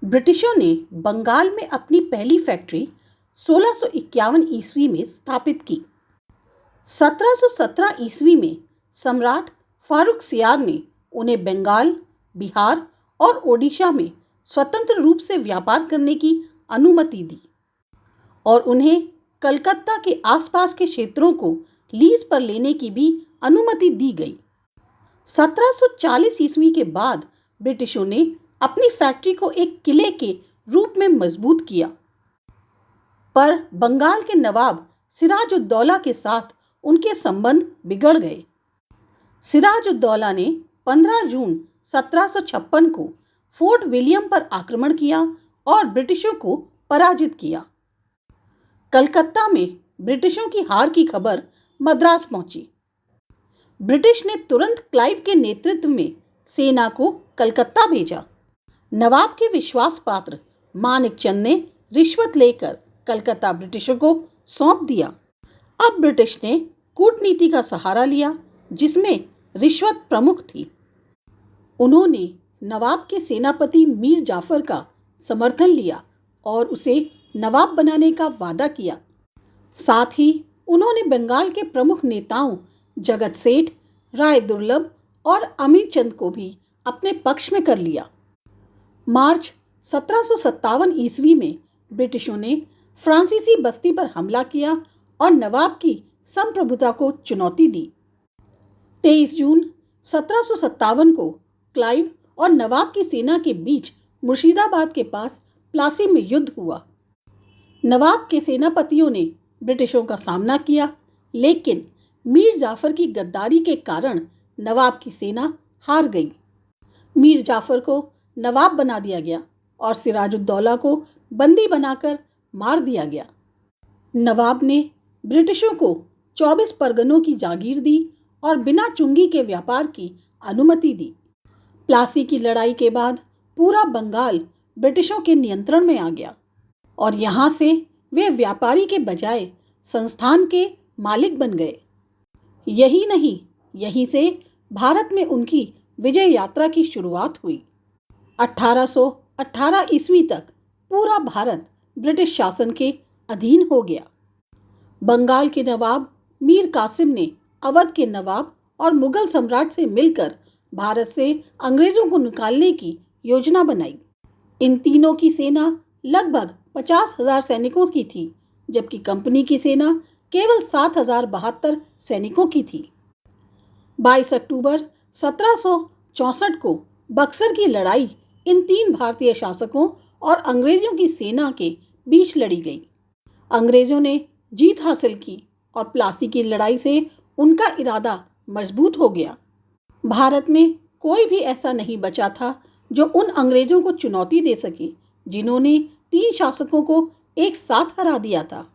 ब्रिटिशों ने बंगाल में अपनी पहली फैक्ट्री 1651 ईस्वी में स्थापित की। 1717 ईस्वी में सम्राट फारुखसियार ने उन्हें बंगाल, बिहार और ओडिशा में स्वतंत्र रूप से व्यापार करने की अनुमति दी और उन्हें कलकत्ता के आसपास के क्षेत्रों को लीज पर लेने की भी अनुमति दी गई। 1740 ईस्वी के बाद ब्रिटिशों ने अपनी फैक्ट्री को एक किले के रूप में मजबूत किया, पर बंगाल के नवाब सिराजुद्दौला के साथ उनके संबंध बिगड़ गए। सिराजुद्दौला ने 15 जून 1756 को फोर्ट विलियम पर आक्रमण किया और ब्रिटिशों को पराजित किया। कलकत्ता में ब्रिटिशों की हार की खबर मद्रास पहुंची। ब्रिटिश ने तुरंत क्लाइव के नेतृत्व में सेना को कलकत्ता भेजा। नवाब के विश्वास पात्र मानेकचंद ने रिश्वत लेकर कलकत्ता ब्रिटिशों को सौंप दिया। अब ब्रिटिश ने कूटनीति का सहारा लिया, जिसमें रिश्वत प्रमुख थी। उन्होंने नवाब के सेनापति मीर जाफर का समर्थन लिया और उसे नवाब बनाने का वादा किया। साथ ही उन्होंने बंगाल के प्रमुख नेताओं जगत सेठ, राय दुर्लभ और अमीर चंद को भी अपने पक्ष में कर लिया। मार्च 1757 ईस्वी में ब्रिटिशों ने फ्रांसीसी बस्ती पर हमला किया और नवाब की संप्रभुता को चुनौती दी। 23 जून 1757 को क्लाइव और नवाब की सेना के बीच मुर्शिदाबाद के पास प्लासी में युद्ध हुआ। नवाब के सेनापतियों ने ब्रिटिशों का सामना किया, लेकिन मीर जाफर की गद्दारी के कारण नवाब की सेना हार गई। मीर जाफर को नवाब बना दिया गया और सिराजुद्दौला को बंदी बनाकर मार दिया गया। नवाब ने ब्रिटिशों को 24 परगनों की जागीर दी और बिना चुंगी के व्यापार की अनुमति दी। प्लासी की लड़ाई के बाद पूरा बंगाल ब्रिटिशों के नियंत्रण में आ गया और यहाँ से वे व्यापारी के बजाय संस्थान के मालिक बन गए। यही नहीं, यहीं से भारत में उनकी विजय यात्रा की शुरुआत हुई। 1818 ईस्वी तक पूरा भारत ब्रिटिश शासन के अधीन हो गया। बंगाल के नवाब मीर कासिम ने अवध के नवाब और मुगल सम्राट से मिलकर भारत से अंग्रेजों को निकालने की योजना बनाई। इन तीनों की सेना लगभग 50,000 सैनिकों की थी, जबकि कंपनी की सेना केवल 7,072 सैनिकों की थी। 22 अक्टूबर 1764 को बक्सर की लड़ाई इन तीन भारतीय शासकों और अंग्रेजों की सेना के बीच लड़ी गई। अंग्रेजों ने जीत हासिल की और प्लासी की लड़ाई से उनका इरादा मजबूत हो गया। भारत में कोई भी ऐसा नहीं बचा था जो उन अंग्रेजों को चुनौती दे सके जिन्होंने तीन शासकों को एक साथ हरा दिया था।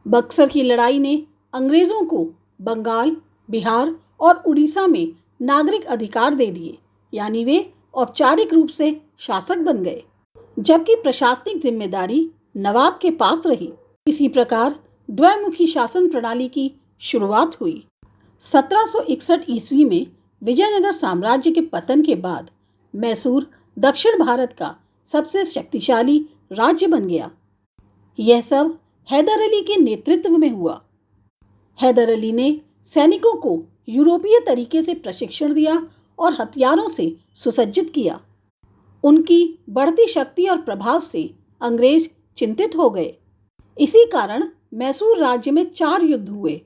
बक्सर की लड़ाई ने अंग्रेजों को बंगाल, बिहार और उड़ीसा में नागरिक अधिकार दे दिए, यानी वे औपचारिक रूप से शासक बन गए, जबकि प्रशासनिक जिम्मेदारी नवाब के पास रही। इसी प्रकार द्विमुखी शासन प्रणाली की शुरुआत हुई। 1761 ईस्वी में विजयनगर साम्राज्य के पतन के बाद मैसूर दक्षिण भारत का सबसे शक्तिशाली राज्य बन गया। यह सब हैदर अली के नेतृत्व में हुआ। हैदर अली ने सैनिकों को यूरोपीय तरीके से प्रशिक्षण दिया और हथियारों से सुसज्जित किया। उनकी बढ़ती शक्ति और प्रभाव से अंग्रेज चिंतित हो गए। इसी कारण मैसूर राज्य में 4 युद्ध हुए,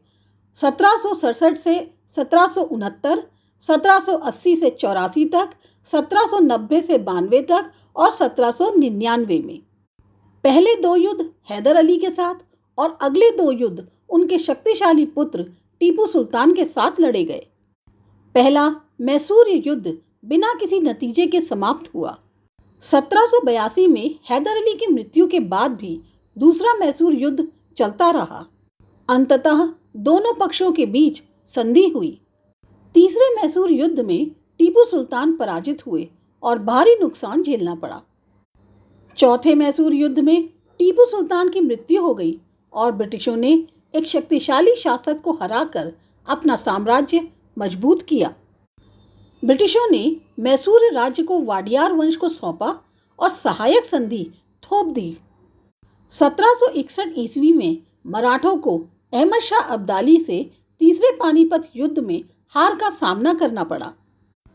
1767 से 1769, 1780 से 84 तक, 1790 से 92 तक और 1799 में। पहले 2 युद्ध हैदर अली के साथ और अगले 2 युद्ध उनके शक्तिशाली पुत्र टीपू सुल्तान के साथ लड़े गए। पहला मैसूर युद्ध बिना किसी नतीजे के समाप्त हुआ। 1782 में हैदर अली की मृत्यु के बाद भी दूसरा मैसूर युद्ध चलता रहा। अंततः दोनों पक्षों के बीच संधि हुई। तीसरे मैसूर युद्ध में टीपू सुल्तान पराजित हुए और भारी नुकसान झेलना पड़ा। चौथे मैसूर युद्ध में टीपू सुल्तान की मृत्यु हो गई और ब्रिटिशों ने एक शक्तिशाली शासक को हराकर अपना साम्राज्य मजबूत किया। ब्रिटिशों ने मैसूर राज्य को वाडियार वंश को सौंपा और सहायक संधि थोप दी। 1761 ईस्वी में मराठों को अहमद शाह अब्दाली से तीसरे पानीपत युद्ध में हार का सामना करना पड़ा।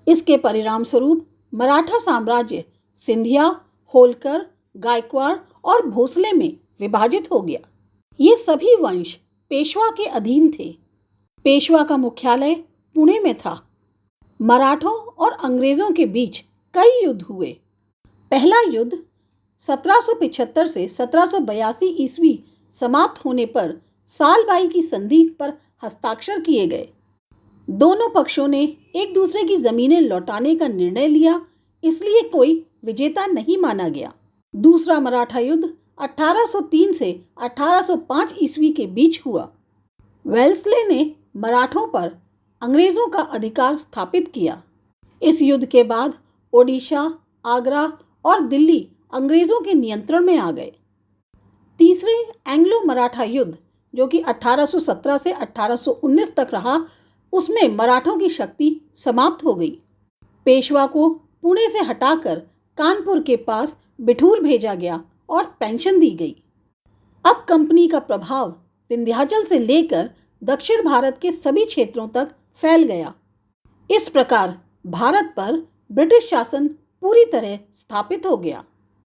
इसके परिणाम स्वरूप मराठा साम्राज्य सिंधिया, होलकर, गायकवाड़ और भोसले में विभाजित हो गया। ये सभी वंश पेशवा के अधीन थे। पेशवा का मुख्यालय पुणे में था। मराठों और अंग्रेजों के बीच कई युद्ध हुए। पहला युद्ध 1775 से 1782 ईस्वी समाप्त होने पर सालबाई की संधि पर हस्ताक्षर किए गए। दोनों पक्षों ने एक दूसरे की जमीनें लौटाने का निर्णय लिया, इसलिए कोई विजेता नहीं माना गया। दूसरा मराठा युद्ध 1803 से 1805 ईस्वी के बीच हुआ। वेल्सले ने मराठों पर अंग्रेजों का अधिकार स्थापित किया। इस युद्ध के बाद ओडिशा, आगरा और दिल्ली अंग्रेजों के नियंत्रण में आ गए। तीसरे एंग्लो मराठा युद्ध, जो कि 1817 से 1819 तक रहा, उसमें मराठों की शक्ति समाप्त हो गई। पेशवा को पुणे से हटाकर कानपुर के पास बिठूर भेजा गया और पेंशन दी गई। अब कंपनी का प्रभाव विंध्याचल से लेकर दक्षिण भारत के सभी क्षेत्रों तक फैल गया। इस प्रकार भारत पर ब्रिटिश शासन पूरी तरह स्थापित हो गया।